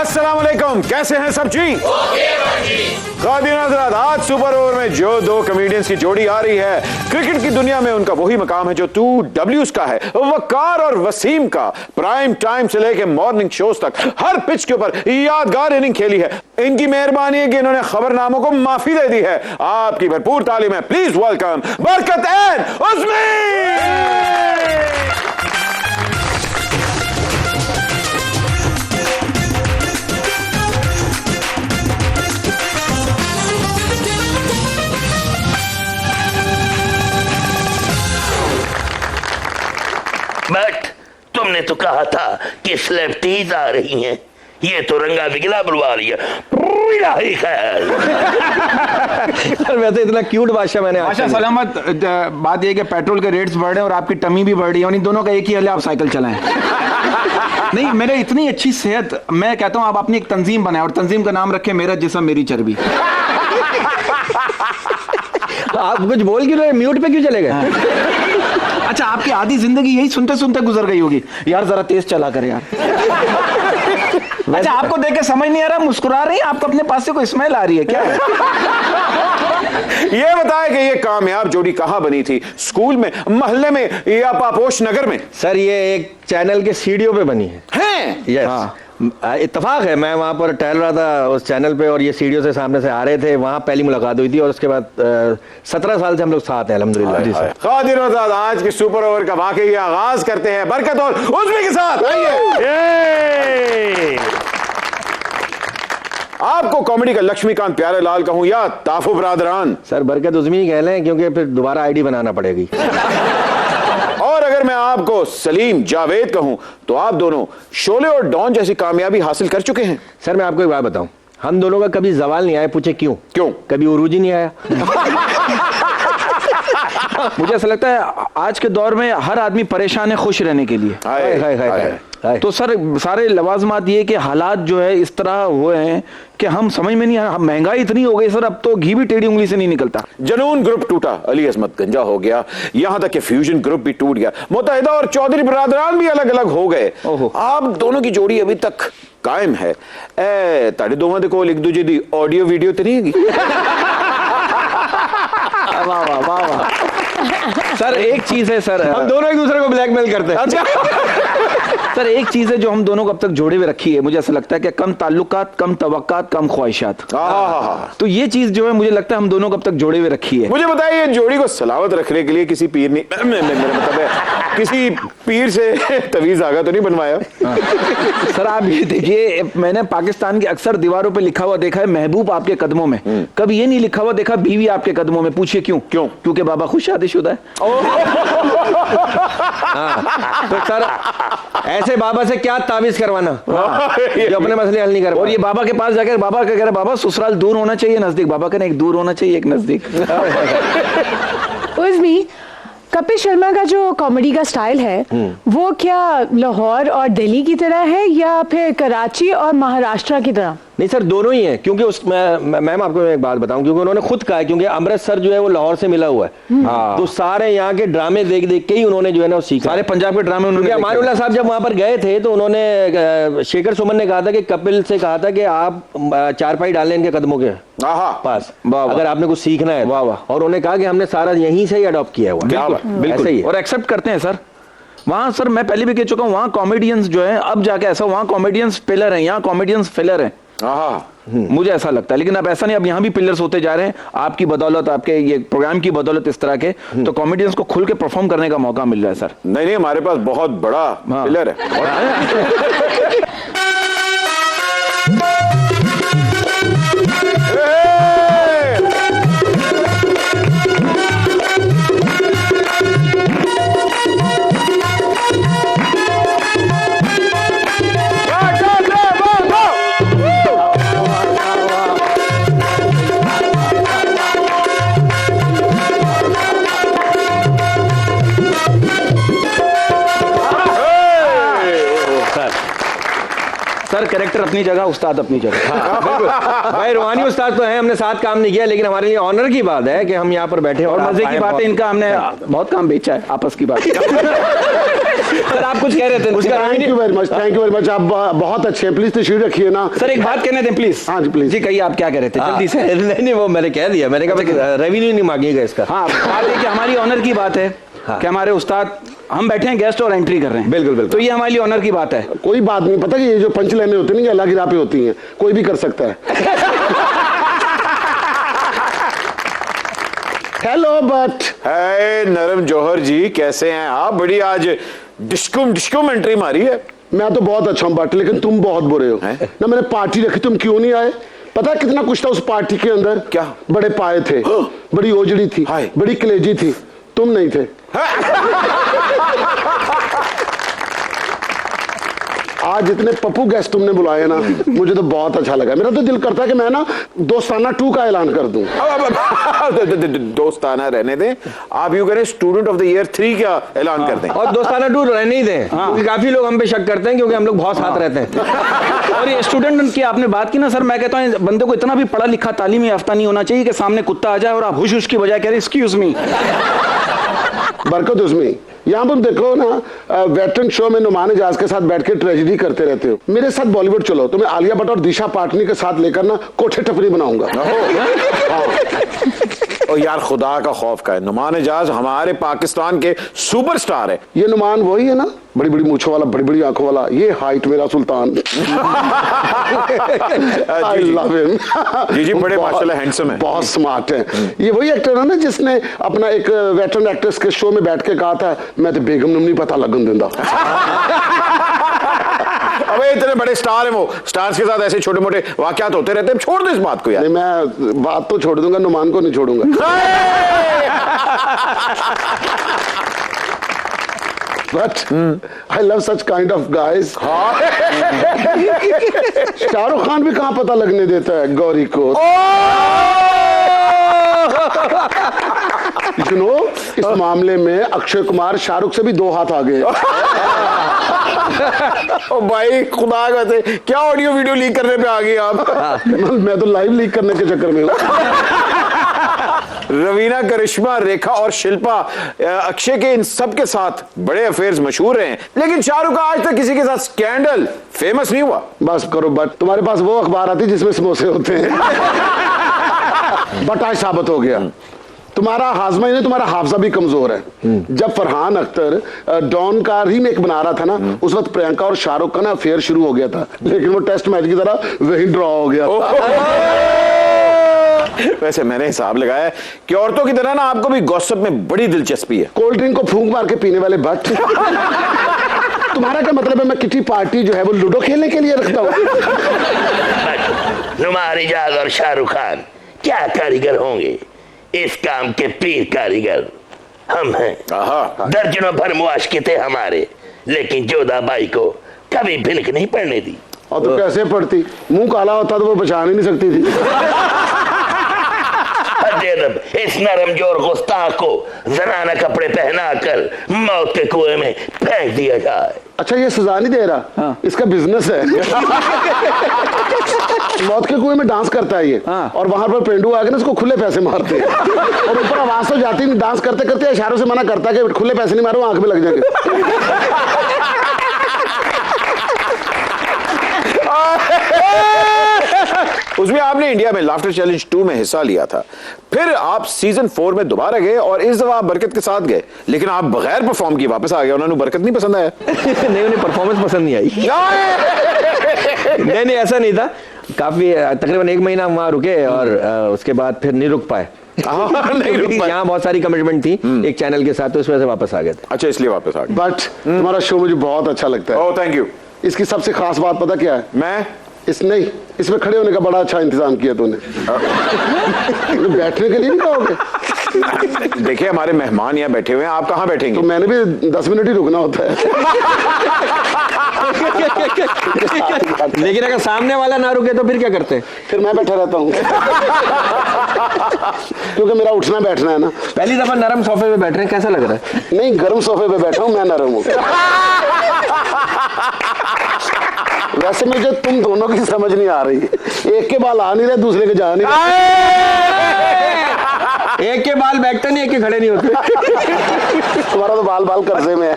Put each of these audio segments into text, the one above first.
अस्सलाम वालेकुम, कैसे हैं सब जी? खादिन हज़रात, आज सुपर ओवर में जो दो कॉमेडियंस की जोड़ी आ रही है, क्रिकेट की दुनिया में उनका वही मकाम है जो 2Ws का है, वकार और वसीम का। प्राइम टाइम से लेके मॉर्निंग शोज तक हर पिच के ऊपर यादगार इनिंग खेली है। इनकी मेहरबानी है कि इन्होंने खबरनामों को माफी दे दी है। आपकी भरपूर तालीम है। प्लीज वेलकम बरकत एंड उस्मी। बट तुमने तो कहा था कि स्लेफ्टीज आ रही हैं, ये तो रंगा बिगला बुलवा रही है। वैसे इतना क्यूट बादशाह मैंने बादशाह सलामत। बात यह कि पेट्रोल के रेट्स बढ़ रहे हैं और आपकी टमी भी बढ़ रही है, और इन दोनों का एक ही हल है, आप साइकिल चलाएं। नहीं, मेरे इतनी अच्छी सेहत, मैं कहता हूं आप अपनी एक तंजीम बनाएं और तंजीम का नाम रखें मेरा जिस्म मेरी चर्बी। आप कुछ बोल क्यों रहे, म्यूट पे क्यों चले गए? अच्छा, आपकी आधी जिंदगी यही सुनते सुनते गुजर गई होगी। यार जरा तेज चला कर यार। अच्छा, आपको देख के समझ नहीं आ रहा, मुस्कुरा रही है, आपको अपने पास से कोई स्मेल आ रही है क्या? ये बताए कि ये कामयाब जोड़ी कहां बनी थी, स्कूल में, मोहल्ले में या पापोश नगर में? सर ये एक चैनल के सीडीओ पे बनी है। यस, हाँ। इत्तेफाक है, मैं वहाँ पर टहल रहा था उस चैनल पे और ये सीढ़ियों से सामने से आ रहे थे, वहाँ पहली मुलाकात हुई थी और उसके बाद 17 साल से हम लोग साथ हैं अल्हम्दुलिल्लाह। जी सर। खादिन हज़रात, आज के सुपर ओवर का वाकई आगाज करते हैं बरकत और उस्मी के साथ। आइए। आपको कॉमेडी का लक्ष्मीकांत प्यारेलाल कहूं या ताफू बरादरान? सर बरकत उस्मी कह लें, क्योंकि फिर दोबारा आईडी बनाना पड़ेगी। और अगर मैं आपको सलीम जावेद कहूं तो आप दोनों शोले और डॉन जैसी कामयाबी हासिल कर चुके हैं। सर मैं आपको एक बात बताऊं, हम दोनों का कभी सवाल नहीं आया, पूछे क्यों? कभी उरूज ही नहीं आया। मुझे ऐसा लगता है आज के दौर में हर आदमी परेशान है खुश रहने के लिए। हाय, हाय, हाय, हाय। तो सर सारे लवाजमात ये कि हालात जो है इस तरह हुए हैं कि हम समझ में नहीं आ रहा। महंगाई इतनी हो गई सर, अब तो घी भी टेढ़ी उंगली से नहीं निकलता। जनून ग्रुप टूटा, अली अजमत गंजा हो गया, यहां तक कि फ्यूजन ग्रुप भी टूट गया, मुत्तहिदा और चौधरी बरादरान भी अलग अलग हो गए। आप दोनों की जोड़ी अभी तक कायम है। ताड़े दोवां दे कोल एक दूजे दी ऑडियो वीडियो तो नहीं हैगी? वाह वाह वाह वाह। सर एक चीज है सर, हम दोनों एक दूसरे को ब्लैकमेल करते हैं। सर एक चीज है जो हम दोनों को अब तक जोड़े हुए रखी है, मुझे ऐसा लगता है कि कम ताल्लुकात, कम तवक्कात, कम ख्वाहिशात। तो ये चीज जो है मुझे लगता है हम दोनों को अब तक जोड़े हुए रखी है। मुझे बताइए, जोड़ी को सलामत रखने के लिए किसी पीर ने, मेरा मतलब है किसी पीर से तवीज आगा तो नहीं बनवाया? सर आप ये देखिए, मैंने पाकिस्तान की अक्सर दीवारों पे लिखा हुआ देखा है, महबूब आपके कदमों में। कभी ये नहीं लिखा हुआ देखा बीवी आपके कदमों में। पूछिए क्यों? क्योंकि बाबा खुद शादीशुदा है। तो सर ऐसे बाबा से क्या ताबीज करवाना जो अपने मसले हल नहीं कर। और ये बाबा के पास जाकर बाबा क्या कह रहा, बाबा ससुराल दूर होना चाहिए नजदीक? बाबा कहना एक दूर होना चाहिए एक नजदीक। उस्मी, कपिल शर्मा का जो कॉमेडी का स्टाइल है वो क्या लाहौर और दिल्ली की तरह है या फिर कराची और महाराष्ट्र की तरह? नहीं सर, दोनों ही है। क्योंकि उस मैम आपको एक बात बताऊं, क्योंकि उन्होंने खुद कहा है, क्योंकि अमृतसर जो है वो लाहौर से मिला हुआ है। तो सारे यहाँ के ड्रामे देख देख के ही उन्होंने जो है ना वो सीखा। सारे पंजाब के ड्रामे उन्होंने। अमानुल्लाह साहब जब वहां पर गए थे तो उन्होंने शेखर सुमन ने कहा था कि कपिल से कहा था कि आप चारपाई डालें इनके कदमों के पास, अगर आपने कुछ सीखना है। वाह वाह। और उन्होंने कहा कि हमने सारा यहीं से ही अडॉप्ट किया हुआ। बिल्कुल ही और एक्सेप्ट करते हैं सर। वहां सर मैं पहले भी कह चुका हूं, वहां कॉमेडियंस जो है अब जाके ऐसा, वहां कॉमेडियंस पिलर हैं, यहाँ कॉमेडियंस फिलर हैं। मुझे ऐसा लगता है, लेकिन अब ऐसा नहीं, अब यहाँ भी पिलर्स होते जा रहे हैं आपकी बदौलत, आपके ये प्रोग्राम की बदौलत इस तरह के। तो कॉमेडियंस को खुल के परफॉर्म करने का मौका मिल रहा है सर। नहीं, हमारे पास बहुत बड़ा पिलर है। सर कैरेक्टर अपनी जगह, उस्ताद अपनी जगह। भाई रूहानी उस्ताद तो है, हमने साथ काम नहीं किया, लेकिन हमारे लिए ऑनर की बात है कि हम यहाँ पर बैठे और मजे की बात है, इनका हमने बहुत काम बेचा है, आपस की बात। सर आप कुछ कह रहे थे? Thank you very much, thank you very much. आप बहुत अच्छे हैं, प्लीज तशरीफ रखिए ना। सर एक बात कहने दें प्लीज। हाँ जी प्लीज। जी कहिए, आप क्या कह रहे थे जल्दी से? नहीं वो मैंने कह दिया, मैंने कहा रेवेन्यू नहीं मांगिएगा इसका। हाँ बात है कि हमारी ऑनर की बात है कि हमारे उस्ताद, हम बैठे हैं गेस्ट और एंट्री कर रहे हैं। बिल्कुल बिल्कुल। तो ये हमारे लिए ऑनर की बात है। कोई बात नहीं, पता कि ये जो पंच लाइनें होती हैं ये अलग गिरा पे होती हैं, कोई भी कर सकता है। हेलो बट है नरम जौहर जी, कैसे हैं आप? बड़ी आज डिस्कुम एंट्री मारी है। मैं तो बहुत अच्छा हूँ बट, लेकिन तुम बहुत बुरे हो ना। मैंने पार्टी रखी, तुम क्यों नहीं आए? पता है कितना कुछ था उस पार्टी के अंदर? क्या? बड़े पाए थे, बड़ी ओजड़ी थी, बड़ी कलेजी थी, तुम नहीं थे। आज इतने पप्पू गेस्ट तुमने बुलाए ना, मुझे तो बहुत अच्छा लगा। मेरा तो दिल करता है कि मैं ना दोस्ताना 2 का ऐलान कर दूं। दोस्ताना रहने दें, आप यूं करें स्टूडेंट ऑफ द ईयर 3 का ऐलान कर दें। और दोस्ताना 2 रहने ही दें, क्योंकि काफी लोग हम पे शक करते हैं, क्योंकि हम लोग बहुत साथ रहते हैं। और ये स्टूडेंट की आपने बात की ना सर, मैं कहता हूँ बंदे को इतना भी पढ़ा लिखा तालीमी याफ्ता नहीं होना चाहिए कि सामने कुत्ता आ जाए और आप हुश हुश की बजाय कह रहे एक्सक्यूज मी। बरकत उसमें। यहाँ पर देखो ना, वेटरन शो में नुमान इजाज के साथ बैठ के ट्रेजेडी करते रहते हो। मेरे साथ बॉलीवुड चलो, तुम्हें आलिया भट्ट और दिशा पाटनी के साथ लेकर ना कोठे टपरी बनाऊंगा। और यार खुदा का खौफ का है, नुमान इजाज हमारे पाकिस्तान के सुपरस्टार है। ये नुमान वही है ना, बड़ी बड़ी मूछों वाला, बड़ी बड़ी आंखों वाला, ये हाइट मेरा सुल्तान। I love him. जी जी, बड़े माशाल्लाह हैंडसम है, बहुत स्मार्ट है। ये वही एक्टर है ना जिसने अपना एक वेटरन एक्ट्रेस के शो में बैठ के कहा था, मैं तो बेगम नहीं पता लगन देंदा। अबे इतने बड़े स्टार हैं वो, स्टार्स के साथ ऐसे छोटे मोटे वाकयात होते रहते हैं, छोड़ दो इस बात को यार। नहीं, मैं बात तो छोड़ दूंगा, नुमान को नहीं छोड़ूंगा। But I love such kind of guys. Shahrukh Khan भी कहाँ पता लगने देता है गौरी को। You know, इस मामले में अक्षय कुमार शाहरुख से भी 2 हाथ आगे। ओ भाई खुदा का से क्या ऑडियो वीडियो लीक करने पे आ गए आप? मैं तो लाइव लीक करने के चक्कर में हूँ। रवीना, करिश्मा, रेखा और शिल्पा अक्षय के इन सब के साथ बड़े अफेयर्स मशहूर रहे हैं, लेकिन शाहरुख का आज तक किसी के साथ स्कैंडल फेमस नहीं हुआ। बस करो बट, तुम्हारे पास वो अखबार आती जिसमें समोसे होते हैं। बट आज साबित हो गया तुम्हारा हाजमा ही नहीं, तुम्हारा हाफजा भी कमजोर है। जब फरहान अख्तर डॉन का रीमेक बना रहा था ना, उस वक्त प्रियंका और शाहरुख का ना अफेयर शुरू हो गया था, लेकिन वो टेस्ट मैच की तरह वही ड्रॉ हो गया था। वैसे मैंने हिसाब लगाया कि औरतों की तरह ना आपको भी गॉसिप में बड़ी दिलचस्पी है। कोल्ड ड्रिंक को फूंक मार के पीने वाले भट्ट। तुम्हारा क्या मतलब है मैं किटी पार्टी जो है वो लूडो खेलने के लिए रखता हूँ? नुमान इजाज और शाहरुख खान क्या कारीगर होंगे, इस काम के पीर कारीगर हम हैं। दर्जनों भर मुआशके थे हमारे, लेकिन जोधा बाई को कभी भिनक नहीं पड़ने दी। और तो कैसे पड़ती? मुंह काला होता तो वो पहचान ही नहीं सकती थी। इस नरम जोर गुस्ताख को जनाना कपड़े पहनाकर मौत के कुएं में फेंक दिया जाए। अच्छा ये सजा नहीं दे रहा? हाँ। इसका बिजनेस है। मौत के कुएं में डांस करता है ये। हाँ। और वहां पर पेंडू आके ना इसको खुले पैसे मारते हैं। और ऊपर आवाज तो जाती नहीं, डांस करते करते इशारों से मना करता है कि खुले पैसे नहीं मारो, आंख में लग जाएंगे। उसमें आपने इंडिया में लाफ्टर चैलेंज 2 में हिस्सा लिया था, फिर आप सीजन 4 में दोबारा गए और इस दफा आप बरकत के साथ गए, लेकिन आप बगैर परफॉर्म किए वापस आ गए। उन्होंने बरकत नहीं पसंद आया? नहीं, उन्हें परफॉर्मेंस पसंद नहीं आई। नहीं ऐसा नहीं था, काफी तकरीबन 1 महीना वहां रुके और उसके बाद फिर नहीं रुक पाए। यहाँ बहुत सारी कमिटमेंट थी एक चैनल के साथ, तो इस वजह से वापस आ गए थे। अच्छा, इसलिए वापस आ गए। बट तुम्हारा शो मुझे बहुत अच्छा लगता है। Oh thank you. इसकी सबसे खास बात पता क्या है? मैं इसमें खड़े होने का बड़ा अच्छा इंतजाम किया तूने। बैठने के लिए नहीं कहोगे? देखिए हमारे मेहमान यहाँ बैठे हुए हैं, आप कहाँ बैठेंगे? तो मैंने भी 10 मिनट ही रुकना होता है। लेकिन अगर सामने वाला ना रुके तो फिर क्या करते हैं? फिर मैं बैठा रहता हूँ। क्योंकि मेरा उठना बैठना है ना। पहली दफा नरम सोफे पे बैठ रहे हैं, कैसा लग रहा है? नहीं, गर्म सोफे पे बैठा हूँ, मैं नरम हूँ। वैसे मुझे तुम दोनों की समझ नहीं आ रही। एक के बाल आ नहीं रहे, दूसरे के जा नहीं रहे। एक के बाल बैठते नहीं, एक के खड़े नहीं होते। हमारा तो बाल बाल कर्जे में है।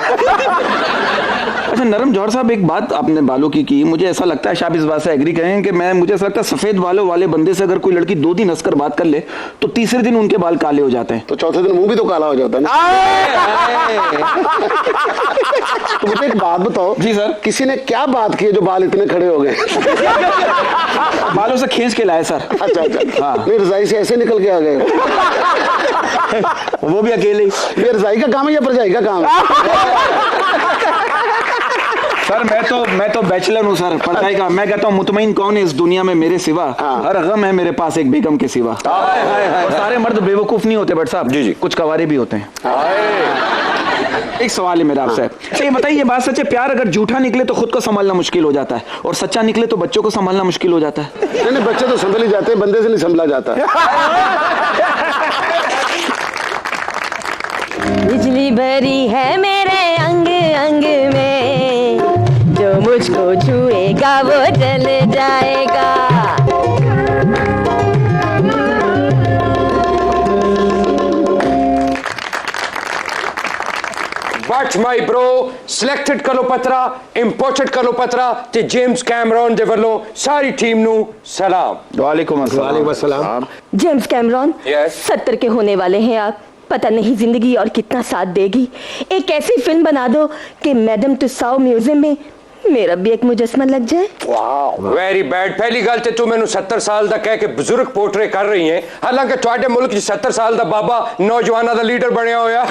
अच्छा नरम जौहर साहब, एक बात आपने बालों की मुझे ऐसा लगता है, आप इस बात से एग्री करें कि मुझे ऐसा लगता है सफेद बालों वाले बंदे से अगर कोई लड़की 2 दिन हंसकर बात कर ले तो तीसरे दिन उनके बाल काले हो जाते हैं। तो चौथे दिन मुंह भी तो काला हो जाता है ना। तो मुझे एक बात बताओ जी सर। किसी ने क्या बात की है जो बाल इतने खड़े हो गए? बालों से खींच के लाए सर। अच्छा हाँ। नहीं, रजाई से ऐसे निकल के आ गए? वो भी अकेले। ये रजाई का काम है या परजाई का काम है? सर मैं तो बैचलर हूँ सर, परछाई का। मैं कहता हूँ मुतमईन कौन है इस दुनिया में मेरे सिवा, हर गम है मेरे पास एक बेगम के सिवा। और सारे मर्द बेवकूफ नहीं होते बट साहब, जी कुछ कवारे भी होते हैं। एक सवाल है मेरा आपसे, ये बताइए, ये बात सच है, प्यार अगर झूठा निकले तो खुद को संभालना मुश्किल हो जाता है और सच्चा निकले तो बच्चों को संभालना मुश्किल हो जाता है? नहीं, बच्चे तो संभल ही जाते हैं, बंदे से नहीं संभला जाता। बिजली भरी है मेरे अंग अंग में, जो मुझको छुएगा वो जल जाएगा। But my bro, selected कलोपत्रा, imported कलोपत्रा ते जेम्स कैमरॉन दे ਵੱਲੋਂ सारी टीम ਨੂੰ सलाम। वालेकुम अस्सलाम। James Cameron, Yes. 70 के होने वाले हैं आप, पता नहीं जिंदगी और कितना साथ देगी। एक ऐसी फिल्म बना दो कि मैडम तुसाओ म्यूजियम में मेरा भी एक मुजस्मा लग जाए। Very bad. पहली गल ते तू मैनू 70 साल दा कह के बुजुर्ग पोर्ट्रे कर रही है, हालांकि तुहाडे मुल्क च 70 साल दा बाबा नौजवानों दा लीडर बनया होया।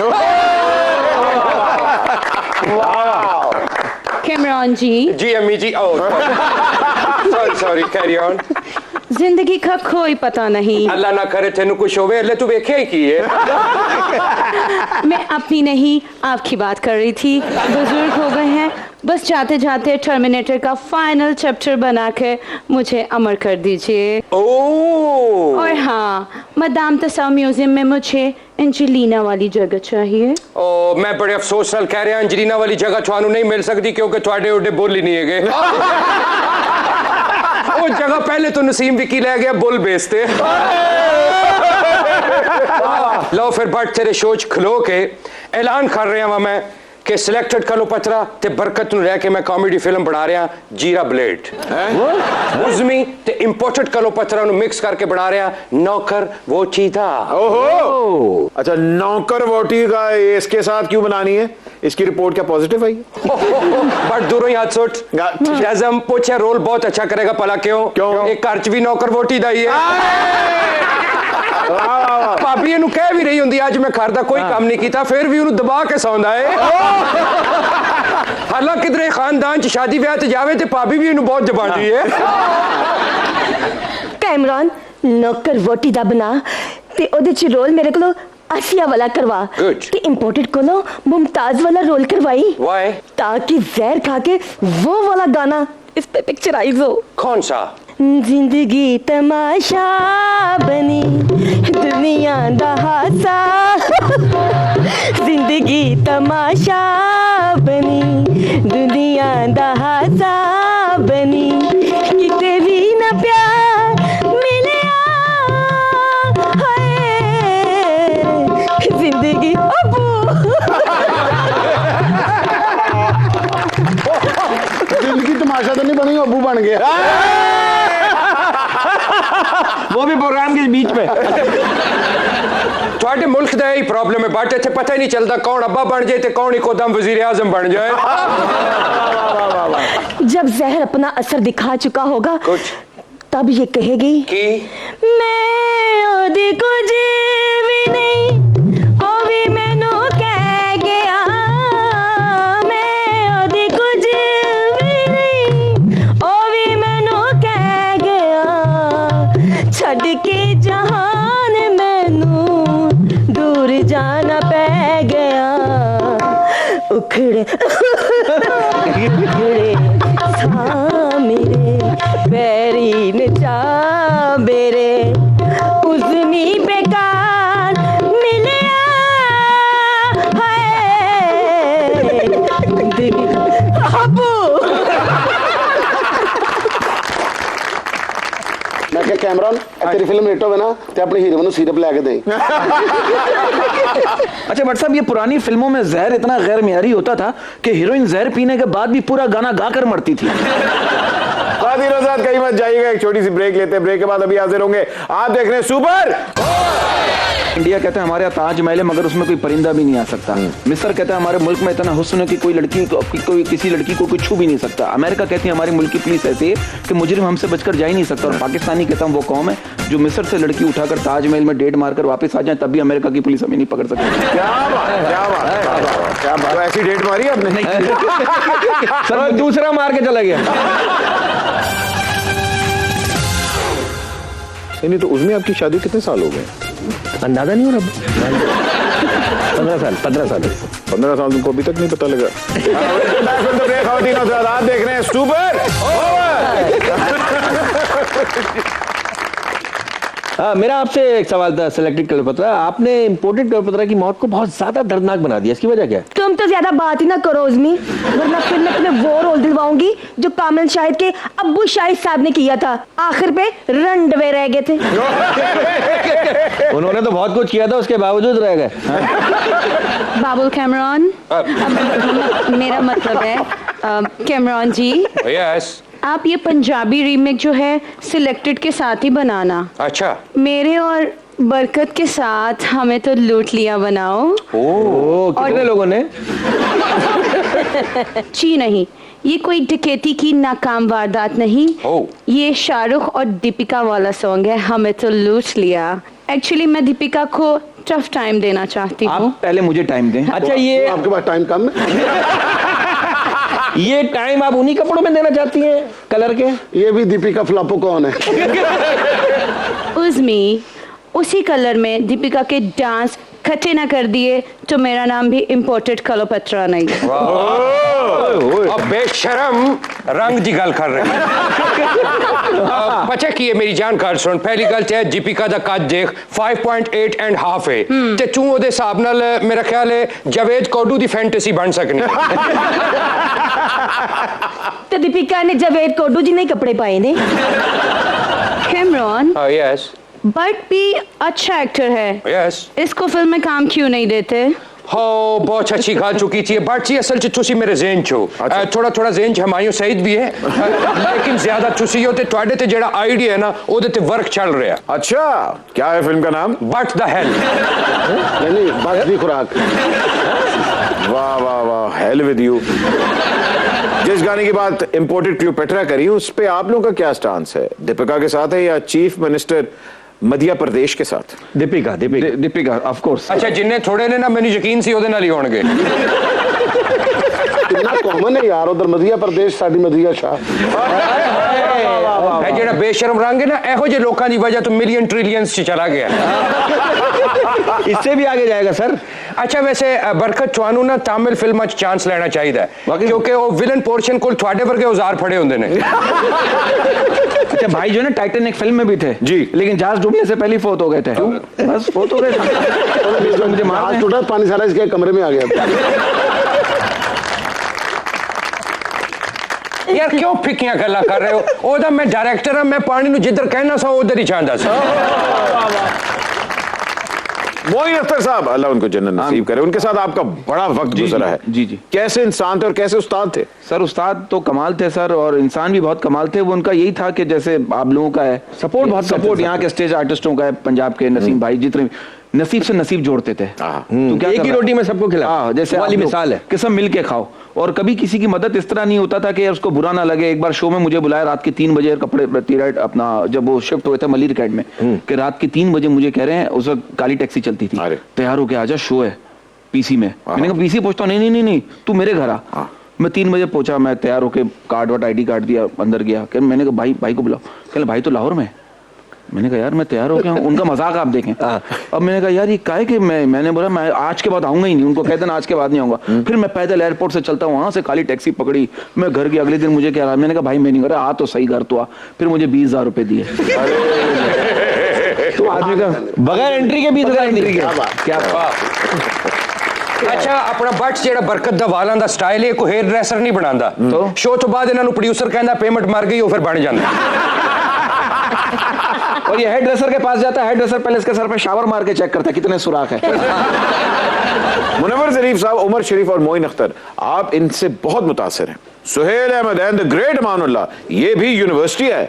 कैमरॉन जी अम्मी जी। Sorry carry on. जिंदगी का कोई पता नहीं। अल्लाह ना करे तेनू कुछ होवे, अल्ले तू वेख्या ही की है। मैं अपनी नहीं आपकी बात कर रही थी। बुजुर्ग हो गए हैं, बस जाते जाते टर्मिनेटर का फाइनल चैप्टर बना के मुझे अमर कर दीजिए। और हाँ, मदाम तुसाओ म्यूजियम में मुझे एंजेलिना वाली जगह चाहिए। मैं बड़े अफसोस नाल कह रहा एंजेलिना वाली जगह थानू नहीं मिल सकती क्योंकि तुहाडे ओडे बोल ही नहीं है। वो जगह पहले तो नसीम विकी ले गया बुल बेचते। लो फिर बट तेरे शोच खलो के ऐलान कर रहा वा मैं कि सिलेक्टेड कलोपत्रा ते बरकत नु लेके मैं कॉमेडी फिल्म बना रहा जीरा ब्लेड। उज़मी ते इंपोर्टेड कलोपत्रा नु मिक्स करके बना रहा नौकर वो चीता। ओहो, अच्छा नौकर वोटी का इसके साथ क्यों बनानी है? इसकी रिपोर्ट क्या पॉजिटिव आई? बट दूरों ही हाथ सुट जैसे पूछे रोल बहुत अच्छा करेगा भला क्यों? एक घर च भी नौकर वोटी दा ही है। भाभी इनू कह भी रही होंदी आज मैं घर दा कोई काम नहीं किया, फिर भी उन्हें दबा के सौंदा है। हालांकि किधरे खानदान च शादी ब्याह ते जावे ते भाभी भी इनू बहुत जबानी है। कैमरॉन, नौकर वोटी दा बना ते ओदे च रोल मेरे को आसिया वाला करवा। Good. ते इंपोर्टेड को मुमताज वाला रोल करवाई। Why? ताकि जहर खा के वो वाला गाना इस पे पिक्चराइज हो। कौन सा? जिंदगी तमाशा बनी दुनिया दा हासा, जिंदगी तमाशा बनी दुनिया दा हासा बनी, किते भी ना प्यार मिलिया हाय जिंदगी। अबू जिंदगी तमाशा तो नहीं बनी, अबू बन गया। वो भी प्रोग्राम के बीच में। थोड़े मुल्क का यही प्रॉब्लम है, बट इतने पता ही नहीं चलता कौन अब्बा बन जाए तो कौन इकोदम वजीर आजम बन जाए। जब जहर अपना असर दिखा चुका होगा कुछ तब ये कहेगी कि मैं ओदी कुछ भी नहीं, ओ भी मैनू कह गया, मैं ओदी कुछ भी नहीं, ओ भी मैनू कह गया, छड़ के जहान मैनू दूर जाना पै गया, उखड़े उखड़े सा मेरे पैरी नचा मेरे उज़मी बेकार मिलिया है दिल अबू। मैं क्या कैमरॉन तेरी फिल्म हिट होवे ना ते अपनी हीरोइन ਨੂੰ सिरप लेके दे। अच्छा भट्ट साहब, ये पुरानी फिल्मों में जहर इतना गैर मियारी होता था कि हीरोइन जहर पीने के बाद भी पूरा गाना गाकर मरती थी। खातिन हज़रात कहीं मत जाइएगा, एक छोटी सी ब्रेक लेते हैं, ब्रेक के बाद अभी हाजिर होंगे। आप देख रहे हैं सुपर। इंडिया कहता है हमारे यहाँ ताजमहल है मगर उसमें कोई परिंदा भी नहीं आ सकता। मिस्र कहता है हमारे मुल्क में इतना हुस्न है कि कोई लड़की कोई किसी लड़की को कोई छू भी नहीं सकता। अमेरिका कहती है हमारे मुल्क की पुलिस ऐसी है कि मुजरिम हमसे बचकर जा ही नहीं सकता। और पाकिस्तानी कहता हूँ वो कौम है जो मिस्र से लड़की उठाकर ताजमहल में डेट मारकर वापस आ जाए तब भी अमेरिका की पुलिस हमें नहीं पकड़ सकती। क्या बात, क्या बात, क्या बात, ऐसी डेट मारी आपने? नहीं सर, दूसरा मार के चला गया। नहीं तो उसमें आपकी शादी कितने साल हो गए? अंदाजा नहीं हो रहा। 15 साल 15 साल तुमको अभी तक नहीं पता लगा? आप देख रहे हैं सुपर। हाँ, मेरा आपसे एक सवाल था। सिलेक्टेड क्लेओपेट्रा, आपने इंपोर्टेड क्लेओपेट्रा की मौत को बहुत ज्यादा दर्दनाक बना दिया, इसकी वजह क्या है? तुम तो ज्यादा बात ही ना करो उज़मी, वरना फिर मैं तुम्हें वो रोल दिलवाऊंगी जो कामिल शाहिद के अब्बू शाहिद साहब ने किया था। आखिर पे रंडवे रह गए थे। उन्होंने तो बहुत कुछ किया था, उसके बावजूद रह गए। बाबुल कैमरॉन, मेरा मतलब है कैमरॉन जी, यस। आप ये पंजाबी रीमेक जो है सिलेक्टेड के साथ ही बनाना। अच्छा, मेरे और बरकत के साथ हमें तो लूट लिया बनाओ। कितने लोगों ने? जी नहीं, ये कोई डकैती की नाकाम वारदात नहीं, ये शाहरुख और दीपिका वाला सॉन्ग है, हमें तो लूट लिया। एक्चुअली मैं दीपिका को टफ टाइम देना चाहती हूँ। आप पहले मुझे टाइम दें। अच्छा, ये आपके पास टाइम कम है? ये टाइम आप उन्हीं कपड़ों में देना चाहती हैं कलर के? ये भी दीपिका फ्लापो कौन है? उज़मी, उसी कलर में दीपिका के डांस खट्टे ना कर दिए तो मेरा नाम भी इंपोर्टेड क्लेओपेट्रा नहीं। अब बेशरम रंग दी गल कर रहे हैं। पता की है मेरी जान कर सुन, पहली गल ते दीपिका दा कद देख 5.8 एंड हाफ है ते तू ओदे हिसाब नाल मेरा ख्याल है जावेद कोडू दी फैंटेसी बन सकनी। तो दीपिका ने जावेद कोडू जी ने कपड़े पाए ने। कैमरॉन, यस बट भी अच्छा एक्टर है, यस। इसको फिल्म में काम क्यों नहीं देते? हो बहुत अच्छी खा चुकी थी बट जी असल तुसी मेरे ज़हन चो थोड़ा थोड़ा ज़हन हमायूं सईद भी है लेकिन ज्यादा तुसी हो ते ਤੁਹਾਡੇ ਤੇ ਜਿਹੜਾ आइडिया है ना ਉਹਦੇ ਤੇ वर्क चल रहा है। अच्छा, क्या है फिल्म का नाम? But the hell. नहीं बस दी खुराक। वाह वाह वाह, हेल विद यू। जिस गाने की बात इंपोर्टेड क्लियोपेट्रा करी उस पे आप लोगों का क्या स्टांस है? दीपिका के साथ है या चीफ मिनिस्टर मध्य प्रदेश के साथ? Deepika of course. अच्छा, जिन्ने थोड़े ने ना मैंने यकीन सी ਉਹਦੇ ਨਾਲ ਹੀ ਹੋਣਗੇ। कितना कॉमन है यार उधर मध्य प्रदेश साडी मध्य शाह। ਇਹ ਜਿਹੜਾ ਬੇਸ਼ਰਮ ਰੰਗ ਹੈ ਨਾ ਇਹੋ ਜਿਹੇ ਲੋਕਾਂ ਦੀ ਵਜ੍ਹਾ ਤੋਂ ਮਿਲੀਅਨ ट्रिलियंस ਚ चला गया। इससे भी आगे जाएगा सर। अच्छा, वैसे बरकत ਤੁਹਾਨੂੰ ना तमिल फिल्मां ਚ चांस लेना चाहिए क्योंकि वो विलन पोर्शन कोल ਤੁਹਾਡੇ ਵਰਗੇ औजार फड़े होंदे ने। अच्छा, भाई जो है ना टाइटैनिक फिल्म में भी थे जी, लेकिन जहाज डूबने से पहले फोत हो गए थे। बस फोत हो गए थे। मुझे मार टूटा, पानी सारा इसके कमरे में आ गया। यार क्यों फिक्कियां गल्ला कर रहे हो? ओदा मैं डायरेक्टर हां, मैं पानी नु जिधर कहना सा उधर ही चाहता सा। मोइन अख्तर साहब, अल्लाह उनको जन्नत नसीब करे, उनके साथ आपका बड़ा वक्त गुजरा है। जी। कैसे इंसान थे और कैसे उस्ताद थे? सर उस्ताद तो कमाल थे सर, और इंसान भी बहुत कमाल थे। वो उनका यही था कि जैसे आप लोगों का है सपोर्ट यहाँ के स्टेज आर्टिस्टों का है, पंजाब के नसीम भाई जितने नसीब से नसीब जोड़ते थे। तो क्या एक ही रोटी में सबको खिला, जैसे वाली मिसाल है कि सब मिल के खाओ। और कभी किसी की मदद इस तरह नहीं होता था कि उसको बुरा ना लगे। एक बार शो में मुझे बुलाया रात के 3 बजे, कपड़े अपना जब वो शिफ्ट हुए थे मलिर कैड में, कि रात के 3 बजे मुझे कह रहे हैं, उस वक्त काली टैक्सी चलती थी, तैयार होके आजा शो है पीसी में। मैंने कहा पीसी पहुंचता हूँ? नहीं तू मेरे घर आ। मैं 3 बजे पहुंचा, मैं तैयार होके कार्ड ID कार्ड दिया, अंदर गया। मैंने कहा भाई को बुलाओ। कहले भाई तो लाहौर में। मैंने कहा यार मैं तैयार हो गया हूँ। उनका मजाक आप देखें। अब मैंने कहा यार ये काहे कि मैंने बोला मैं आज के बाद आऊंगा ही नहीं। उनको कहते ना आज के बाद नहीं आऊंगा। फिर मैं पैदल एयरपोर्ट से चलता हूँ, वहां से काली टैक्सी पकड़ी, मैं घर गया। अगले दिन मुझे क्या रहा, मैंने कहा भाई मैं नहीं कर रहा, आ तो सही घर तो आ। फिर मुझे 20,000 रुपए दिए। तो आदमी का बगैर एंट्री के 20,000 क्या अच्छा, अपना बट जेड़ा बरकत दा वालां दा स्टाइल है, कोई हेयर ड्रेसर नहीं बनांदा। तो शो तो बाद इन्हां नूं प्रोड्यूसर कहंदा पेमेंट मर गई, वो फिर बन जांदा। और ये हेयर ड्रेसर के पास जाता है, हेयर ड्रेसर पहले इसके सर पे शावर मार के चेक करता है कितने सुराख है। मुनव्वर ज़रीफ साहब, उमर शरीफ और मोइन अख्तर, आप इनसे बहुत मुतासिर हैं। Suhail Ahmed and the great Amanullah, ये भी यूनिवर्सिटी है।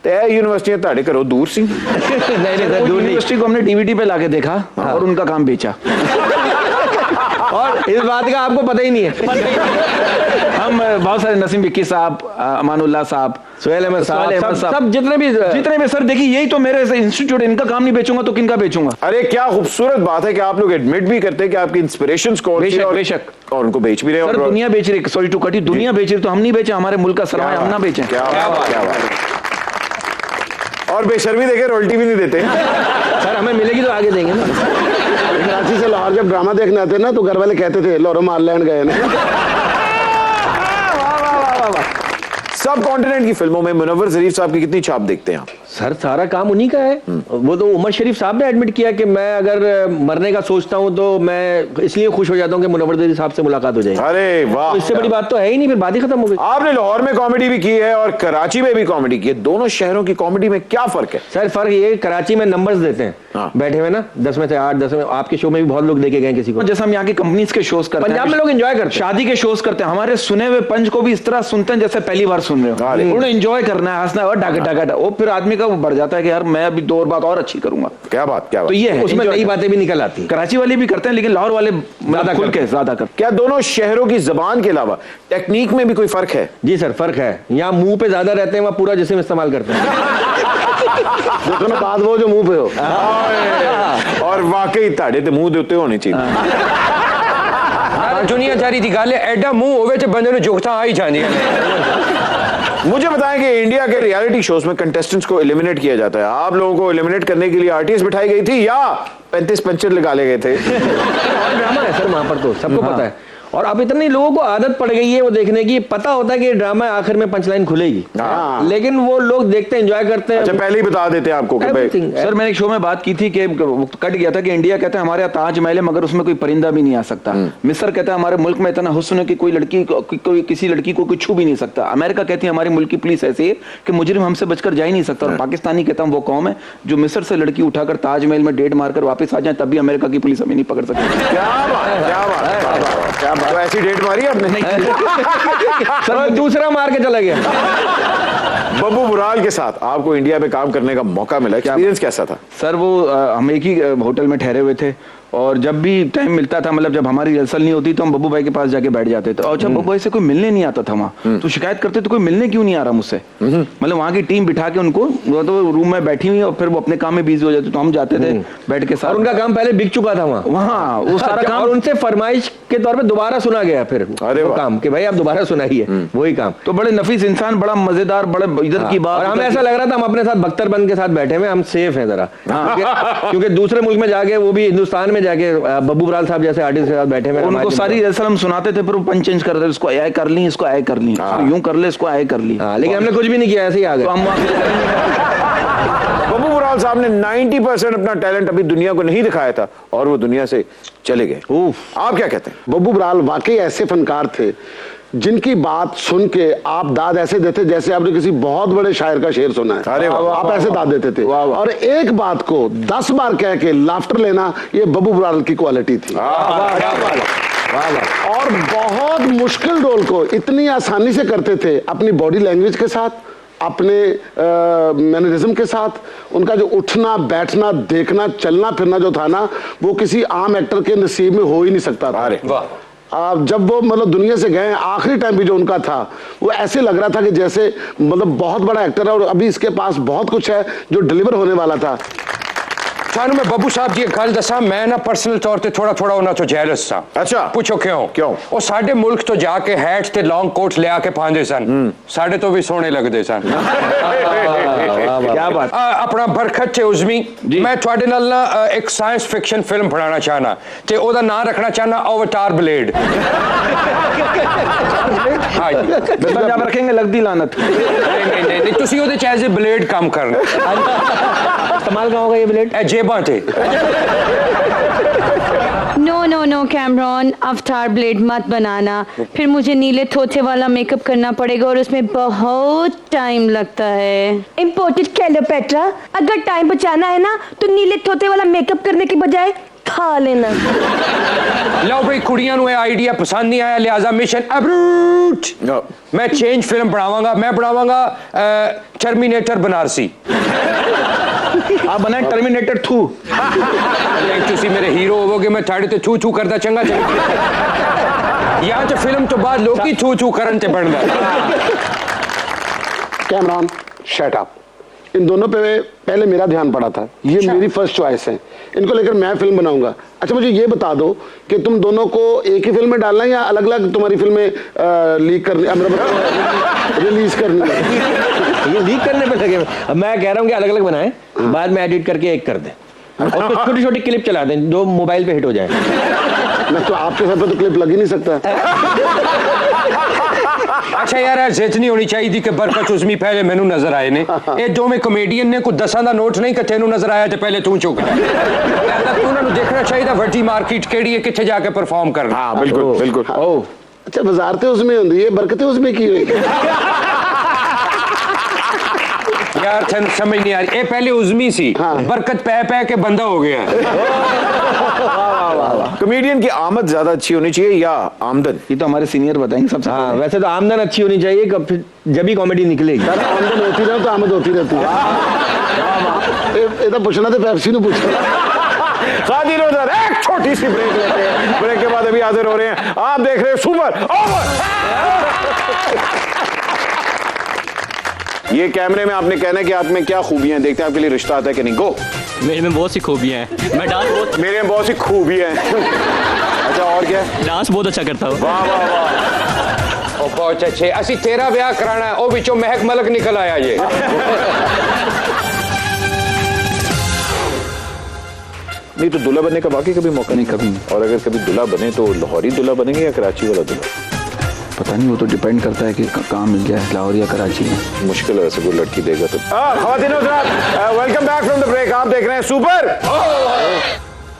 तय यूनिवर्सिटी ताड़े करो दूर सी। नहीं, यूनिवर्सिटी को हमने डीवीडी पे लाके देखा और उनका काम बेचा। और इस बात का आपको पता ही नहीं है। हम बहुत सारे, नसीम विक्की साहब, अमानुल्लाह साहब, सुहेल अहमद साहब, सब जितने भी सर देखिए, यही तो मेरे इंस्टीट्यूट, इनका काम नहीं बेचूंगा तो किनका बेचूंगा। अरे क्या खूबसूरत बात है कि आप लोग एडमिट भी करते हैं कि आपकी इंस्पिरेशंस कौन सी है, बेशक, और उनको बेच भी रहे हैं। सर दुनिया बेच रही, सॉरी टू कट यू, दुनिया बेच रही तो हम नहीं बेचे, हमारे मुल्क का सरमाया हम ना बेचें। क्या बात। और बेशर्मी देखे रॉयल्टी भी नहीं देते। सर हमें मिलेगी तो आगे देंगे ना। कराची से लाहौर जब ड्रामा देखने आते ना तो घर वाले कहते थे लाहौर मारलैंड गए ना। सब कॉन्टिनेंट की फिल्मों में मुनव्वर ज़रीफ साहब की कितनी छाप देखते हैं आप? सर सारा काम उन्हीं का है। वो तो उमर शरीफ साहब ने एडमिट किया कि मैं अगर मरने का सोचता हूं तो मैं इसलिए खुश हो जाता हूं कि मुनव्वर ज़रीफ साहब से मुलाकात हो जाएगी। अरे वाह, तो इससे बड़ी बात तो है ही नहीं, फिर बात ही खत्म हो गई। आपने लाहौर में कॉमेडी भी की है और कराची में भी कॉमेडी की है। दोनों शहरों की कॉमेडी में क्या फर्क है? सर फर्क ये, कराची में नंबर्स देते हैं, बैठे हुए ना 10 में से 8, 10 में। आपके शो में भी बहुत लोग देखे गए किसी को। जैसे हम यहाँ की कंपनीज के शोज करते हैं, पंजाब में लोग एंजॉय करते हैं, शादी के शोज करते हैं, हमारे सुने हुए पंच को भी इस तरह सुनते हैं जैसे पहली बार सुन रहे हो। उन्हें एंजॉय करना है, हंसना है और डाका वो फिर आदमी का वो बढ़ जाता है कि यार मैं अभी 2 और बात और अच्छी करूंगा। क्या बात। तो ये है, उसमें नई बातें भी निकल आती हैं। कराची वाले भी करते हैं लेकिन लाहौर वाले ज्यादा खुल के ज्यादा करते हैं। क्या दोनों शहरों की जबान के अलावा टेक्निक में भी कोई फर्क है? जी सर फर्क है। यहाँ मुंह पे ज्यादा रहते हैं, वहाँ पूरा जिस्म इस्तेमाल करते हैं। जितना बात वो जो मुंह पे हो। और वाकई ताड़े ते मुंह देते होने चाहिए। दुनिया जारी दी गल है, एडा मुंह होवे ते बंदे नु जुगता आ ही जानी है। मुझे बताएं कि इंडिया के रियलिटी शोज में कंटेस्टेंट्स को एलिमिनेट किया जाता है। आप लोगों को एलिमिनेट करने के लिए आरटीएस बिठाई गई थी या 35 पंचर लगा ले गए थे? ड्रामा है सर वहां पर, तो सबको पता है। और अब इतने लोगों को आदत पड़ गई है वो देखने की, पता होता है कि ड्रामा आखिर में पंचलाइन खुलेगी, लेकिन वो लोग देखते हैं, एंजॉय करते हैं। अच्छा पहले ही बता देते हैं आपको कि भाई। सर मैंने एक शो में बात की थी कि कट गया था कि इंडिया कहता है हमारे यहाँ ताजमहल है मगर उसमें कोई परिंदा भी नहीं आ सकता। मिस्र कहता है हमारे मुल्क में इतना हुस्न है कि कोई लड़की कोई किसी लड़की को छू भी नहीं सकता। अमेरिका कहती है हमारी मुल्क की पुलिस ऐसी है कि मुजरिम हमसे बचकर जा ही नहीं सकता। और पाकिस्तानी कहता हूँ वो कौम है जो मिस्र से लड़की उठाकर ताजमहल में डेट मारकर वापस आ जाए, तब भी अमेरिका की पुलिस हमें नहीं पकड़ सकती। क्या बात। ऐसी डेट मारी आपने? सर दूसरा मार के चला गया। बब्बू बुराल के साथ आपको इंडिया में काम करने का मौका मिला, एक्सपीरियंस कैसा था? सर वो हम एक ही होटल में ठहरे हुए थे और जब भी टाइम मिलता था, मतलब जब हमारी रिहर्सल नहीं होती तो हम बब्बू भाई के पास जाके बैठ जाते थे। और जब बब्बू भाई से कोई मिलने नहीं आता था वहाँ तो शिकायत करते तो कोई मिलने क्यों नहीं आ रहा मुझसे। मतलब वहाँ की टीम बिठा के उनको, वो तो रूम में बैठी हुई और फिर वो अपने काम में बिजी हो जाते तो हम जाते थे बैठ के साथ। और उनका काम पहले बिक चुका था वहाँ वो सारा काम, और उनसे फरमाइश के तौर पे दोबारा सुना गया फिर वो काम कि भाई आप दोबारा सुनाइए वही काम। तो बड़े नफीस इंसान, बड़ा मजेदार, बड़े इधर की बात। और हमें ऐसा लग रहा था हम अपने साथ बख्तरबंद के साथ बैठे हुए, हम सेफ हैं जरा, क्योंकि दूसरे मुल्क में जाके, वो भी हिंदुस्तान में जाके बब्बू बुराल साहब जैसे आर्टिस्ट के साथ बैठे हुए, उनको सारी रिहर्सल हम सुनाते थे, फिर वो पंच चेंज कर रहे, इसको ऐ कर ली, इसको ऐ कर ली, यूं कर ले, इसको ऐ कर ली। लेकिन हमने कुछ भी नहीं किया, ऐसे ही आ गए। बब्बू बुराल साहब ने 90% अपना टैलेंट अभी दुनिया को नहीं दिखाया था और वो दुनिया से चले गए। आप क्या कहते हैं? बब्बू बुराल वाकई ऐसे फनकार थे जिनकी बात सुन के आप दाद ऐसे देते जैसे आपने किसी बहुत बड़े शायर का शेर सुना है। अरे वाह, आप ऐसे दाद देते थे। और एक बात को 10 बार कह के लाफ्टर लेना, ये बब्बू बुराल की क्वालिटी थी। और बहुत मुश्किल रोल को इतनी आसानी से करते थे, अपनी बॉडी लैंग्वेज के साथ, अपने मैनरिज्म के साथ। उनका जो उठना बैठना देखना चलना फिरना जो था ना, वो किसी आम एक्टर के नसीब में हो ही नहीं सकता था। जब वो मतलब दुनिया से गए, आखिरी टाइम भी जो उनका था वो ऐसे लग रहा था कि जैसे मतलब बहुत बड़ा एक्टर है और अभी इसके पास बहुत कुछ है जो डिलीवर होने वाला था। सानू मैं बब्बू साहब जी गल दसा, मैं ना पर्सनल तौर पे थोड़ा थोड़ा उन्हां तो जेलस सा। अच्छा पूछो क्यों? वो साडे मुल्क तो जाके हैट्स ते लॉन्ग कोट्स ले आके पांदे सन, साडे तो भी सोहने लगदे सन। क्या बात। अपना बरखत चे उज़मी, मैं थोड़े नाल ना एक साइंस फिक्शन फिल्म बनाना चाहना ते ओदा नाम रखना चाहना अवतार ब्लेड। हाँ जी, जब रखेंगे लगदी लानत। नहीं तुसी ओदे च एज ए ब्लेड काम करना। इस्तेमाल कहाँ होगा ये ब्लेड? जेबां थे। No no no no Cameron, Avatar blade मत बनाना, फिर मुझे नीले थोथे वाला मेकअप करना पड़ेगा और उसमें बहुत टाइम लगता है। इम्पोर्टेड क्लेयोपेट्रा, अगर टाइम बचाना है ना तो नीले तोते वाला मेकअप करने के बजाय खा लेना। लो भाई कुड़ियां नु आइडिया पसंद नहीं आया, लिहाजा मिशन अब्रूट। मैं चेंज फिल्म बनावांगा, मैं बनावांगा टर्मिनेटर बनारसी। आप बनाए टर्मिनेटर थू। तुसी मेरे हीरो होवोगे, मैं थाड़े ते छू छू करदा चंगा चंगा। या तो फिल्म तो बाद लोग ही छू छू करन ते बनदा। Cameron shut up. इन दोनों पे पहले मेरा ध्यान पड़ा था, ये मेरी फर्स्ट चॉइस है, इनको लेकर मैं फिल्म बनाऊंगा। अच्छा मुझे ये बता दो कि तुम दोनों को एक ही फिल्म में डालना है या अलग अलग तुम्हारी फिल्में लीक करनी, रिलीज करनी है? ये लीक करने पे लगे। अब मैं कह रहा हूँ कि अलग अलग बनाएं, बाद में एडिट करके एक कर दें और छोटी छोटी क्लिप चला दें जो मोबाइल पे हिट हो जाए। मैं तो आपके साथ तो क्लिप लग ही नहीं सकता। अच्छा यार जितनी होनी चाहिए थी कि बरकत उस्मी पहले मैनू नजर आए ने। ये दो में कॉमेडियन ने कुछ 10 दा नोट नहीं कथे नजर आया तो पहले तू चुक जा। तू उन्होंने देखना चाहिए था वड्डी मार्केट केड़ी है, किथे जाके परफॉर्म करना। हाँ बिल्कुल बिल्कुल। ओह अच्छा, वजारतें उसमें होंगी है, बरकतें उसमें की हुई। यार थन समझ नहीं आ रही। ये पहले उज़मी सी, बरकत पै पै के बंदा हो गया। कॉमेडियन की आमद ज्यादा अच्छी होनी चाहिए या आमदन? ये तो हमारे सीनियर बताएंगे सबसे। हाँ वैसे तो आमदन अच्छी होनी चाहिए, जब भी कॉमेडी निकलेगी। सर आमदन होती रहे तो आमद होती रहती है। ये तो पूछना तो पेप्सी ने पूछना। खादिर उधर एक छोटी सी ब्रेक लेते हैं, ब्रेक के बाद अभी हाजिर हो रहे हैं। आप देख रहे हैं सुपर ओवर। ये कैमरे में आपने कहना है कि आप में क्या खूबियां हैं, देखते हैं आपके लिए रिश्ता आता है कि नहीं। गो। मेरे में बहुत सी खूबियां हैं, मैं डांस मेरे में बहुत सी खूबियां हैं। अच्छा और क्या? डांस बहुत अच्छा करता हूँ। वाह वाह वाह। ओ बहुत अच्छे। असि तेरा ब्याह कराना है, ओ विचों महक मलक निकल आया ये। नहीं तो दूल्हा बनने का वाकई कभी मौका नहीं? कभी नहीं। और अगर कभी दूल्हा बने तो लाहौरी दूल्हा बनेंगे या कराची वाला दूल्हा? पता नहीं, वो तो डिपेंड करता है कि कहाँ मिल जाए, लाहौर या कराची में। मुश्किल है वैसे कोई लड़की देगा तो। ख़वातीन हज़रात, welcome back from the break. आप देख रहे हैं सुपर।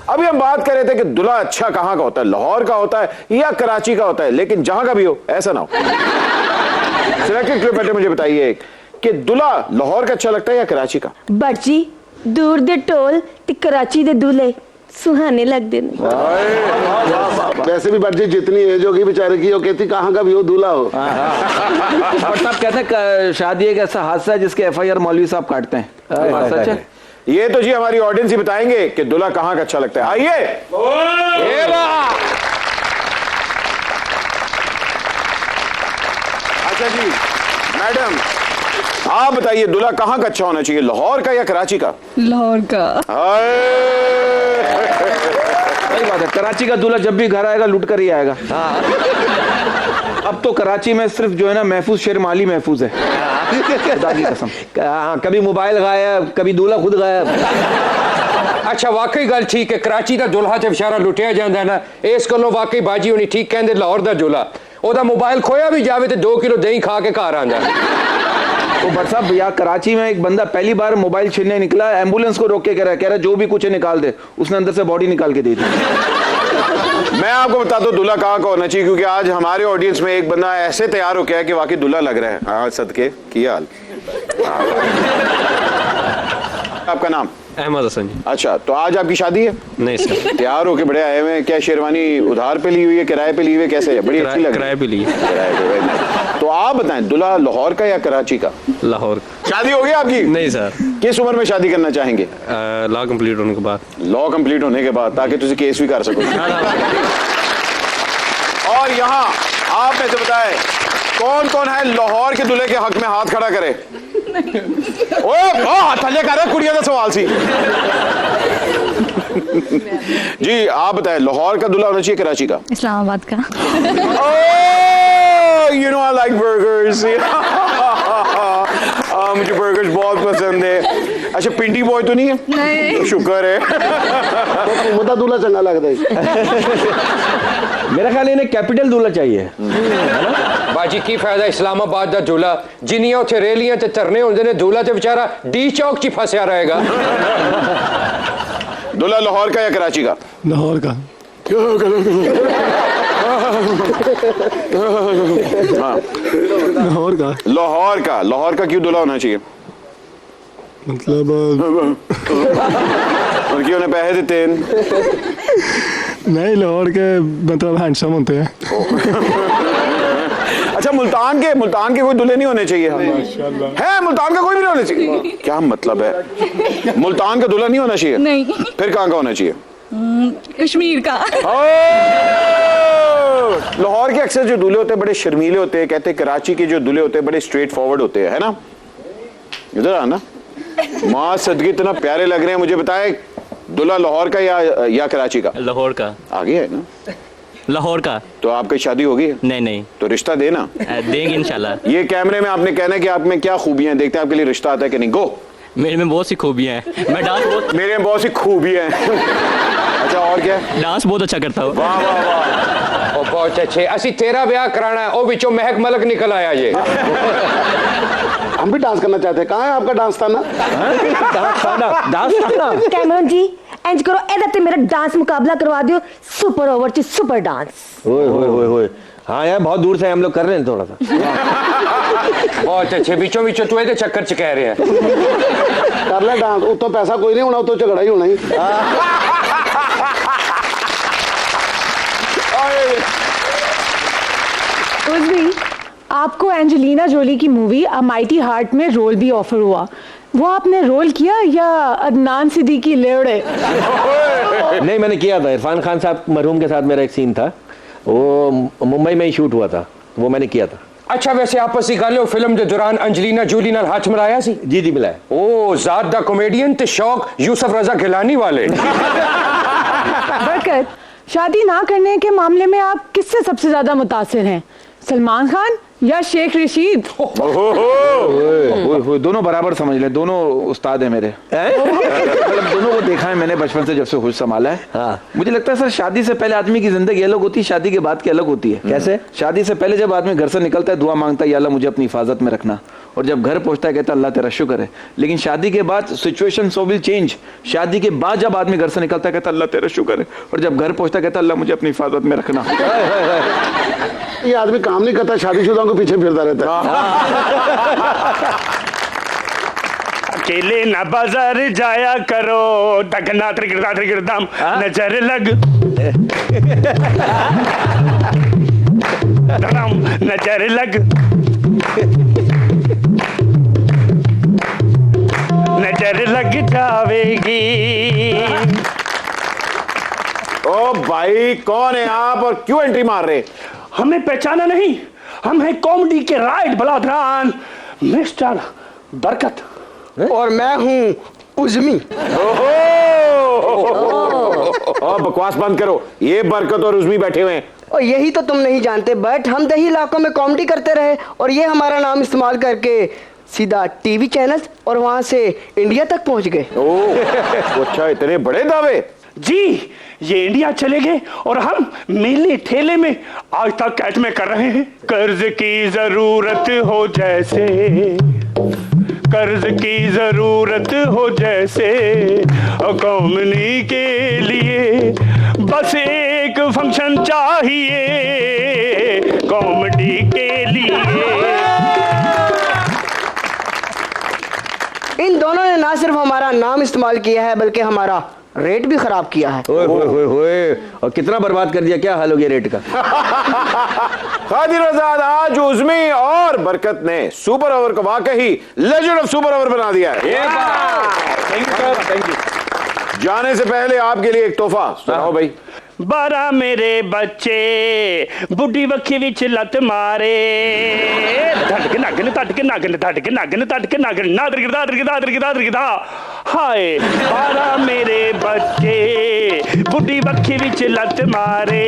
अभी हम बात कर रहे थे कि दूल्हा अच्छा कहाँ का होता है, लाहौर का होता है या कराची का होता है, लेकिन जहां का भी हो ऐसा ना हो। सिलेक्टेड क्लिप मुझे बताइए कि दूल्हा लाहौर का अच्छा लगता है या कराची का? बच्ची दूर दे टोल ते कराची दे दूल्हे सुहाने लगते हैं। वैसे भी बट जी जितनी एज होगी बेचारे की, वो कहती कहाँ का भी हो दूल्हा हो। बट साहब कहते हैं शादी एक ऐसा हादसा है जिसके FIR मौलवी साहब काटते हैं। सच है? ये तो जी हमारी ऑडियंस ही बताएंगे कि दूल्हा कहाँ का अच्छा लगता है। आइए। अच्छा जी मैडम, आप बताइए दूल्हा कहाँ का अच्छा होना चाहिए, लाहौर का या कराची का? लाहौर का। सही बात है, कराची का दूल्हा जब भी घर आएगा लुट कर ही आएगा। अब तो कराची में सिर्फ जो है ना महफूज शेर माली महफूज है। खुदा की कसम। कभी मोबाइल गायब, कभी दूल्हा खुद गायब। अच्छा वाकई गल ठीक है, कराची का दूल्हा जब बेचारा लुटिया जाता है ना, इस गलों वाकई बाजी होनी ठीक कहते लाहौर का दूल्हा ओदा मोबाइल खोया भी जावे तो 2 किलो दही खा के घर आंदा। तो बट साहब यहाँ कराची में एक बंदा पहली बार मोबाइल छीनने निकला, एम्बुलेंस को रोक के कह रहा जो भी कुछ है निकाल दे, उसने अंदर से बॉडी निकाल के दे दी। मैं आपको बता दूं दूल्हा कहाँ का होना चाहिए, क्योंकि आज हमारे ऑडियंस में एक बंदा ऐसे तैयार हो गया है कि वाकई दूल्हा लग रहा है। हाँ सदके की हाल। आपका नाम? अहमद हसन जी। अच्छा तो आज आपकी शादी है? नहीं सर। तैयार होके बड़े आए हुए हैं, क्या शेरवानी उधार पे ली हुई है, किराए पे ली हुई है, कैसे है? बड़ी अच्छी लग रही है। किराए पे ली है। किराए पे, very nice। तो आप बताएं दूल्हा लाहौर का या कराची का? लाहौर। शादी हो गई आपकी? नहीं सर। किस उम्र में शादी करना चाहेंगे? लॉ कंप्लीट होने के बाद। लॉ कंप्लीट होने के बाद, ताकि तुझे केस भी कर सको। और यहाँ आप में से बताए कौन कौन है लाहौर के दूल्हे के हक में हाथ खड़ा करे। ओ हाथ थले कर कुड़िया का सवाल सी। जी आप बताएं लाहौर का दूल्हा होना चाहिए कराची का? इस्लामाबाद का। You know I like burgers। मुझे बर्गर्स बहुत पसंद है। अच्छा पिंडी बॉय तो नहीं है? नहीं। शुक्र है। तो मुद्दा दूल्हा चंगा लगता है। मेरा ख्याल इन्हें कैपिटल दूल्हा चाहिए। बाजी की फायदा इस्लामाबाद का दूल्हा जिन्नियां उथे रेलियां ते धरने होंदे ने, दूल्हा ते बेचारा डी चौक च फंसया रहेगा। दूल्हा लाहौर का या कराची का? लाहौर का। लाहौर का क्यों दूल्हा होना चाहिए? मतलब और क्यों उन्हें पैसे देते हैं? नहीं, लाहौर के मतलब हैंडसम होते हैं। अच्छा, मुल्तान के कोई दूल्हे नहीं होने चाहिए? है, मुल्तान का कोई भी नहीं होना चाहिए? क्या मतलब है? मुल्तान का दूल्हा नहीं होना चाहिए? नहीं। फिर कहाँ का होना चाहिए? कश्मीर का। लाहौर के अक्सर जो दूल्हे होते हैं बड़े शर्मीले होते हैं, कहते हैं कराची के जो दूल्हे होते हैं बड़े स्ट्रेट फॉरवर्ड होते हैं, है ना? इधर आना, माँ सदकी इतना प्यारे लग रहे हैं। मुझे बताए दूल्हा लाहौर का या कराची का? लाहौर का। आगे है ना? लाहौर का। तो आपकी शादी होगी? नहीं। तो रिश्ता देना। देंगे इंशाल्लाह। ये कैमरे में आपने कहना है कि आप में क्या खूबियां, देखते हैं आपके लिए रिश्ता आता है कि नहीं। गो। मेरे में बहुत सी खूबियां हैं, मैं डांस बहुत मेरे में बहुत सी खूबियां हैं। अच्छा, और क्या? डांस बहुत अच्छा करता हूँ। वाह वाह वाह, ओ बहुत अच्छे। असी तेरा ब्याह कराना है, ओ बिचो महक मलक निकल आया ये। हम भी डांस करना चाहते हैं। कहाँ है आपका डांस थाना? कैमरन जी इंज करो, एदा ते मेरा डांस मुकाबला करवा दियो, सुपर ओवर च सुपर डांस। ओए हाँ यार, बहुत दूर से हम लोग कर रहे हैं थोड़ा सा। बहुत अच्छे। बीचों बीचों तू ये चक्कर च कह रहे हैं। कर ले डांस, उतो पैसा कोई नहीं होना, उतो झगड़ा ही होना ही। उर्वी, आपको एंजेलिना जोली की मूवी अ माइटी हार्ट में रोल भी ऑफर हुआ, वो आपने रोल किया या अदनान सिद्दीकी लेवड़े? नहीं, मैंने किया था। इरफान खान साहब मरहूम के साथ मेरा एक सीन था, वो मुंबई में ही शूट हुआ था, वो मैंने किया था। अच्छा, वैसे आपस की गल फिल्म के दौरान अंजलिना जोली नाल हाथ मिलाया सी? जी मिलाया। ओ ज़ात दा कॉमेडियन ते शौक यूसुफ रजा गिलानी वाले। बरकत, शादी ना करने के मामले में आप किससे सबसे ज्यादा मुतासिर हैं, सलमान खान या शेख रशीद? दोनों बराबर समझ ले, दोनों उस्ताद है मेरे। मतलब दोनों को देखा है मैंने बचपन से, जब से होश संभाला है। हाँ। मुझे लगता है सर, शादी से पहले आदमी की जिंदगी अलग होती है, शादी के बाद की अलग होती है। कैसे? शादी से पहले जब आदमी घर से निकलता है दुआ मांगता है, या अल्लाह मुझे अपनी हिफाजत में रखना, और जब घर पहुंचता है कहता है अल्लाह तेरा शुक्र है। लेकिन शादी के बाद सिचुएशन सो विल चेंज। शादी के बाद जब आदमी घर से निकलता है कहता है अल्लाह तेरा शुक्र है, और जब घर पहुंचता है कहता है अल्लाह मुझे अपनी हिफाजत में रखना। ये आदमी काम नहीं करता, शादीशुदा को पीछे फिरता रहता है। अकेले ना बाजार जाया करो, तकना त्रिगिरदाम नजर लग नजर लग नजर लग जावेगी। ओ भाई, कौन है आप और क्यों एंट्री मार रहे? हमें पहचाना नहीं? हम हैं कॉमेडी के राइट बलाद्रान, मिस्टर बरकत। और मैं हूँ उज़मी। बकवास बंद करो, ये बरकत और उज़मी बैठे हुए हैं। और यही तो तुम नहीं जानते, बट हम दही इलाकों में कॉमेडी करते रहे और ये हमारा नाम इस्तेमाल करके सीधा टीवी चैनल और वहां से इंडिया तक पहुंच गए। अच्छा, इतने बड़े दावे? जी, ये इंडिया चले गए और हम मेले ठेले में आज तक कैट में कर रहे हैं। कर्ज की जरूरत हो जैसे, कर्ज की जरूरत हो जैसे, कॉमेडी के लिए बस एक फंक्शन चाहिए, कॉमेडी के लिए। इन दोनों ने ना सिर्फ हमारा नाम इस्तेमाल किया है बल्कि हमारा रेट भी खराब किया है। ओए होए होए, और कितना बर्बाद कर दिया। क्या हाल हो गया रेट का? खादिर आजाद, आज उज़मी और बरकत ने सुपर ओवर को वाकई लेजेंड ऑफ सुपर ओवर बना दिया है। Thank you. जाने से पहले आपके लिए एक तोहफा सुनाओ भाई। बारा मेरे बच्चे बुढ़ी वक्खी विच लत मारे, धड़क नगन धड़क नगन धड़क नगन धड़क नगन नादर गिरदा गिरदा गिरदा गिरदा। हाय बारा मेरे बच्चे बुढ़ी वक्खी विच लत मारे,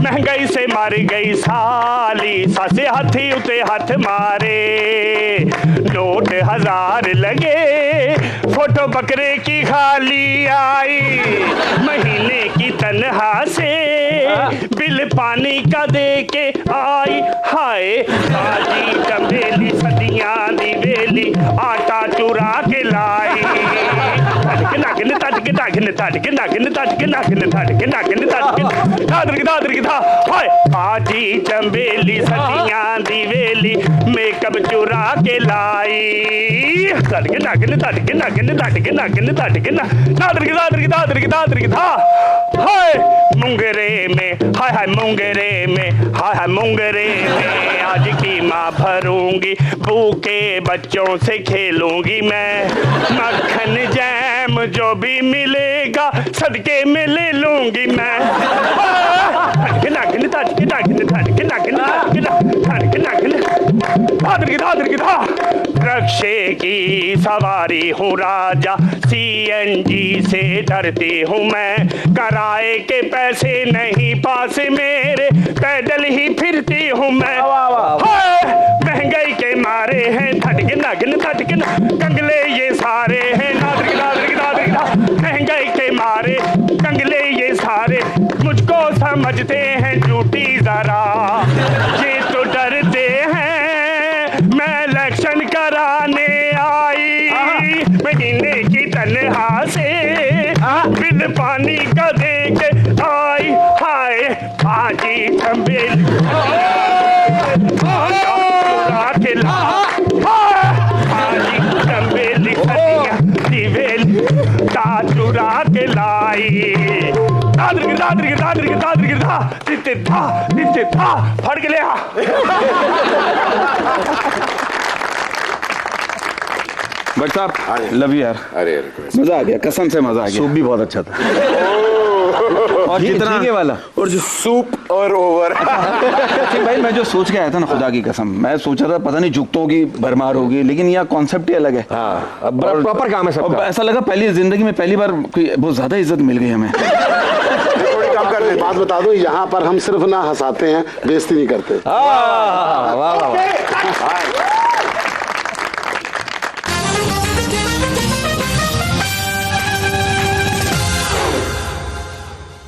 महंगाई से मार गई साली, सासे हाथी उते हाथ मारे। नोट 1000 लगे, फोटो बकरे की खाली आई, महीने की तनहा से बिल पानी का दे के आई। हाय बाजी चमेली सदियां दी वेली, आटा चुरा के लाई, तड़क नगन तड़क ताटके ताटके ताटके नागिन ताटके नागिन ताटके नागिन ताटके दादर की था हाय आजी चंबेली सतियां दी वेली मेकअप चुरा के लाई ताटके नागिन ताटके नागिन ताटके नागिन ताटके ना दादर की था हाय मुंगरे में हाय मुंगरे में हाय मुंगरे में आज की माँ भरूंगी भूखे बच्चों से खेलूंगी मैं मक्खन जैम जो भी मिलेगा सदके में ले लूंगी मैं रक्षे की सवारी हूँ राजा सीएनजी से डरती हूँ मैं किराए के पैसे नहीं पास मेरे पैदल ही फिरती हूँ मैं महंगाई के मारे हैं थटकिन कंगले ये सारे हैं महंगाई के मारे कंगले ये सारे मुझको समझते हैं झूठी जरा ये तो डरते हैं मैं इलेक्शन कराने आई महीने की तनहा से बिल पानी का दे के आई हाय आजी चंबेली आजी चंबेली दिवेली चुरा के लाई दादर था फट के लिया बट साहब लव यू यार। अरे मजा आ गया, कसम से मजा आ गया। सूप भी बहुत अच्छा था और जितना वाला और जो सूप और ओवर भाई मैं जो सोच के आया था ना, खुदा की कसम मैं सोचा था पता नहीं जुगतों होगी भरमार होगी, लेकिन यहाँ कॉन्सेप्ट ही अलग है। प्रॉपर काम है सब। ऐसा लगा पहली जिंदगी में पहली बार कोई बहुत ज्यादा इज्जत मिल गई हमें। बात बता दो, यहाँ पर हम सिर्फ ना हंसाते हैं, बेइज्जती नहीं करते। वाह वाह वाह।